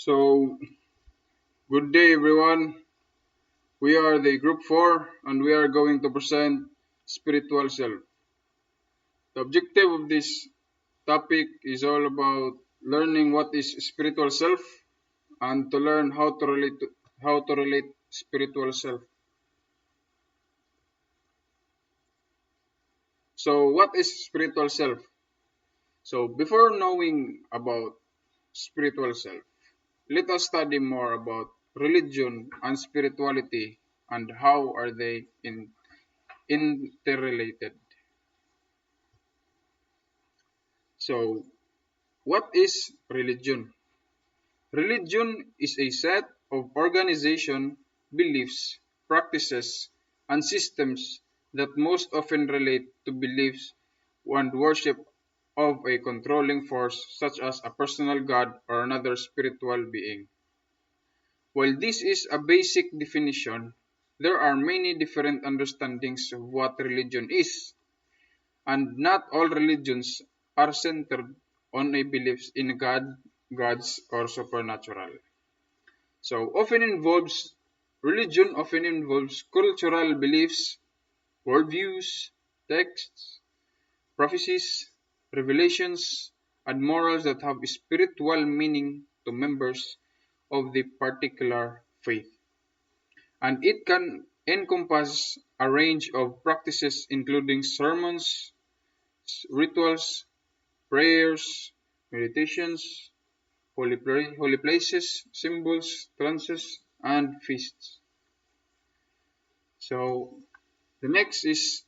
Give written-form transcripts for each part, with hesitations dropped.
So, good day everyone. We are the group 4 and we are going to present spiritual self. The objective of this topic is all about learning what is spiritual self and to learn how to relate spiritual self. So, what is spiritual self? So, before knowing about spiritual self, let us study more about religion and spirituality and how are they interrelated. So, what is religion? Religion is a set of organization, beliefs, practices, and systems that most often relate to beliefs and worship of a controlling force such as a personal god or another spiritual being. While this is a basic definition, there are many different understandings of what religion is, and not all religions are centered on a belief in God, gods, or supernatural. So religion often involves cultural beliefs, worldviews, texts, prophecies, revelations, and morals that have spiritual meaning to members of the particular faith. And it can encompass a range of practices including sermons, rituals, prayers, meditations, holy places, symbols, trances, and feasts. So the next is,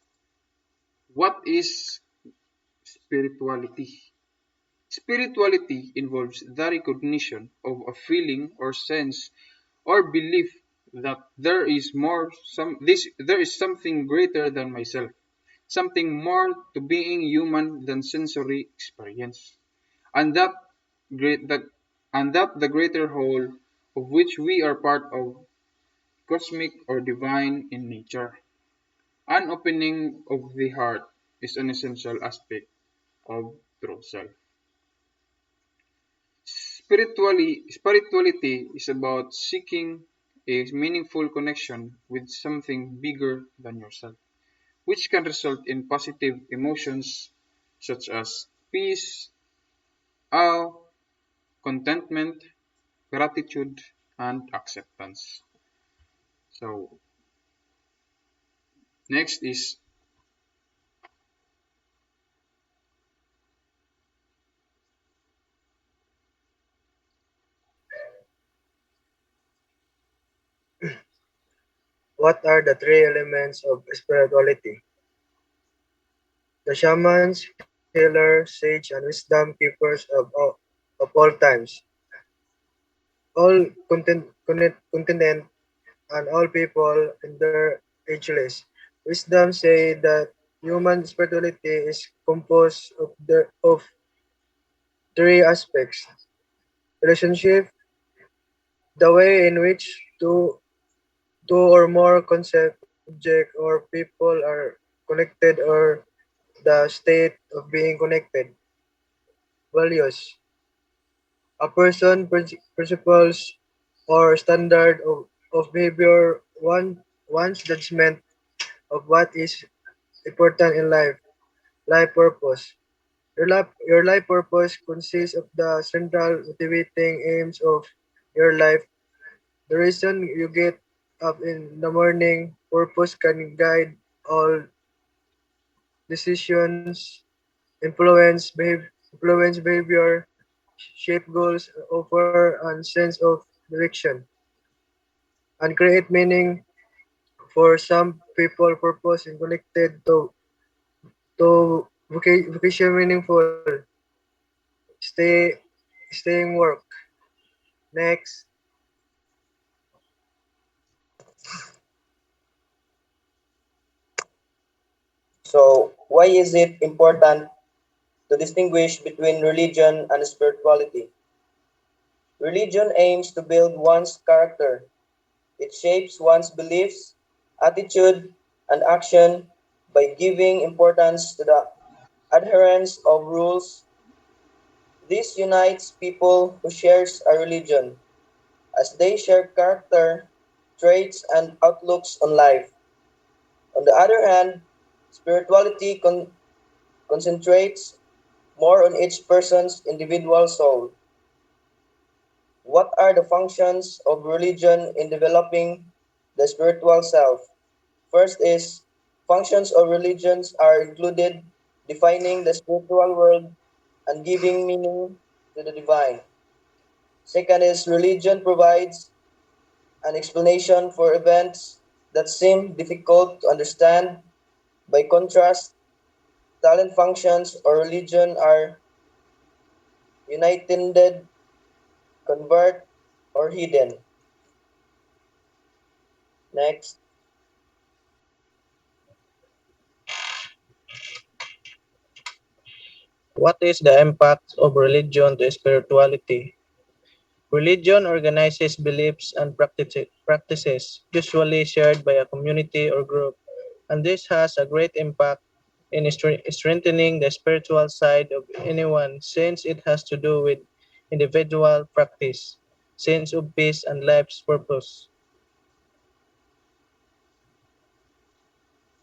what is spirituality? Spirituality involves the recognition of a feeling or sense or belief that there is something greater than myself, something more to being human than sensory experience, and great that that the greater whole of which we are part of, cosmic or divine in nature. An opening of the heart is an essential aspect of true self. Spirituality is about seeking a meaningful connection with something bigger than yourself, which can result in positive emotions such as peace, awe, contentment, gratitude, and acceptance. So, next is, What are the three elements of spirituality? The shamans, healers, sage, and wisdom keepers of all times, all continent and all people in their ageless. Wisdom say that human spirituality is composed of three aspects: relationship, the way in which two or more concept, object, or people are connected, or the state of being connected. Values. A person principles or standard of behavior, one's judgment of what is important in life. Life purpose. Your life purpose consists of the central motivating aims of your life. The reason you get up in the morning. Purpose can guide all decisions, influence behavior, shape goals, offer a sense of direction, and create meaning. For some people, purpose is connected to vocation meaningful. Stay, staying work. Next, So, why is it important to distinguish between religion and spirituality? Religion aims to build one's character. It shapes one's beliefs, attitude, and action by giving importance to the adherence of rules. This unites people who shares a religion. as they share character, traits, and outlooks on life. On the other hand, spirituality concentrates more on each person's individual soul. What are the functions of religion in developing the spiritual self? First is functions of religions are included defining the spiritual world and giving meaning to the divine. Second is religion provides an explanation for events that seem difficult to understand. By contrast, talent functions or religion are unintended, covert, or hidden. Next, What is the impact of religion to spirituality? Religion organizes beliefs and practices, usually shared by a community or group, and this has a great impact in strengthening the spiritual side of anyone since it has to do with individual practice, sense of peace, and life's purpose.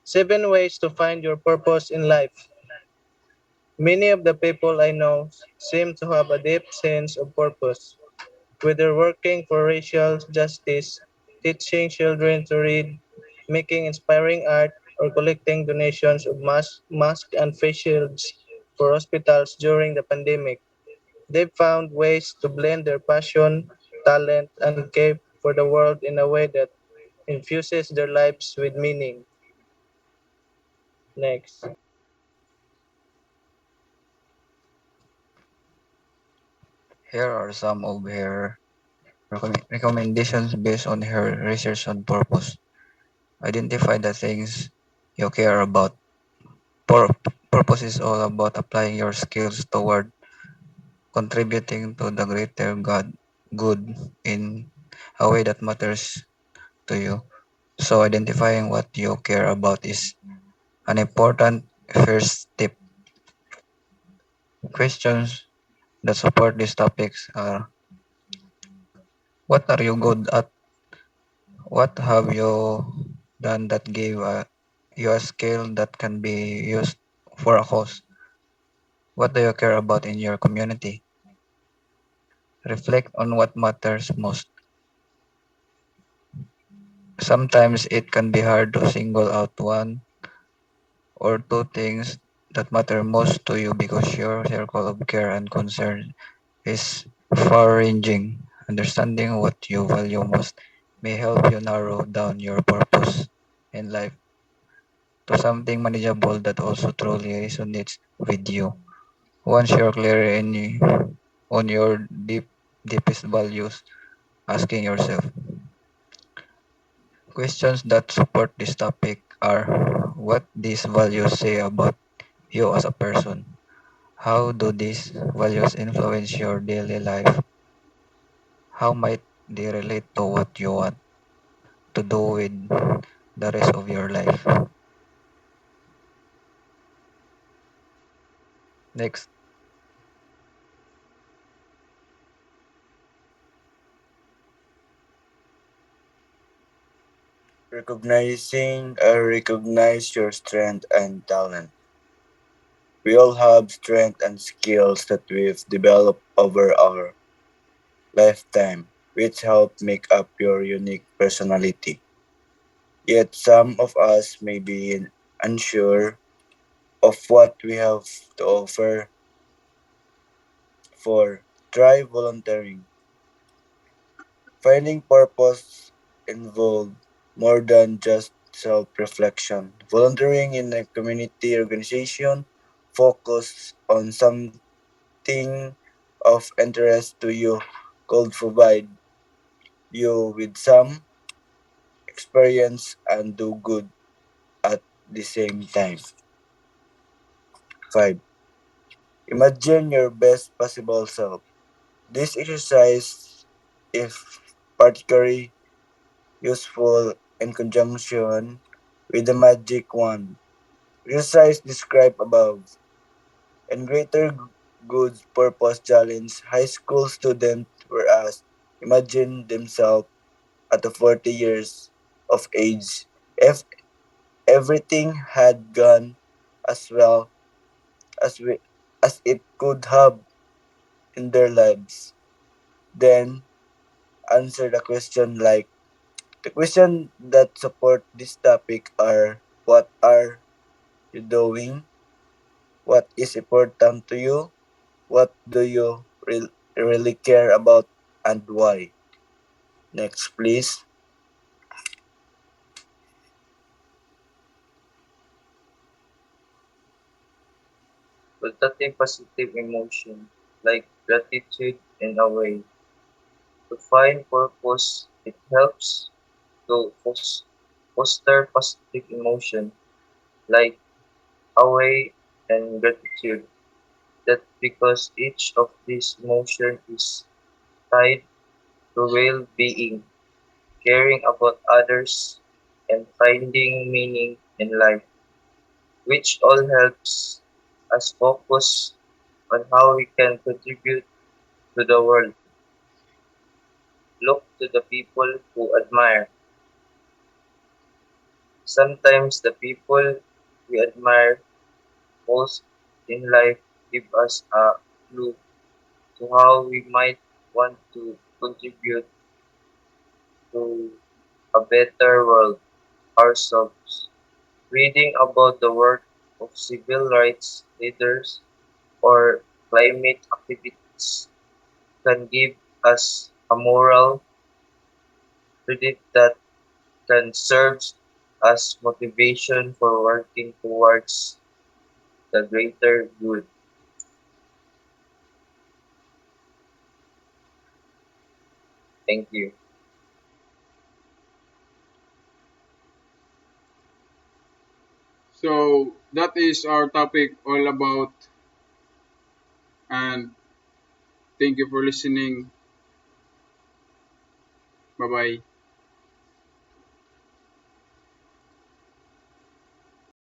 7 ways to find your purpose in life. Many of the people I know seem to have a deep sense of purpose, whether working for racial justice, teaching children to read, making inspiring art, or collecting donations of masks and face shields for hospitals during the pandemic. They've found ways to blend their passion, talent, and care for the world in a way that infuses their lives with meaning. Next. Here are some of her recommendations based on her research on purpose. Identify the things you care about. Pur- Purpose is all about applying your skills toward contributing to the greater good in a way that matters to you. So identifying what you care about is an important first step. Questions that support these topics are: what are you good at? What have you done that gave you a skill that can be used for a cause? What do you care about in your community? Reflect on what matters most. Sometimes it can be hard to single out one or two things that matter most to you because your circle of care and concern is far ranging. Understanding what you value most may help you narrow down your purpose in life to something manageable that also truly resonates with you. Once you're clear on your deepest values, asking yourself questions that support this topic are: what these values say about you as a person? How do these values influence your daily life? How might they relate to what you want to do with the rest of your life? Next, recognize your strength and talent. We all have strength and skills that we've developed over our lifetime, which help make up your unique personality. Yet some of us may be unsure of what we have to offer. For try volunteering. Finding purpose involves more than just self-reflection. Volunteering in a community organization focus on something of interest to you could provide you with some experience and do good at the same time. 5. Imagine your best possible self. This exercise, if particularly useful in conjunction with the magic wand exercise described above. In Greater Good Purpose Challenge, high school students were asked imagine themselves at the 40 years of age. If everything had gone as well as as it could have in their lives, then answer the question like the question that support this topic are what are you doing? What is important to you? What do you really care about and why? Next, please. Cultivate positive emotion, like gratitude in a way. To find purpose, it helps to foster positive emotion, like away and gratitude. That because each of these emotion is tied to well-being, caring about others, and finding meaning in life, which all helps us focus on how we can contribute to the world. Look to the people who admire. Sometimes the people we admire most in life give us a clue to how we might want to contribute to a better world ourselves. Reading about the work of civil rights leaders or climate activists can give us a moral credit that can serve as motivation for working towards the greater good. Thank you. So that is our topic all about, and thank you for listening. Bye bye.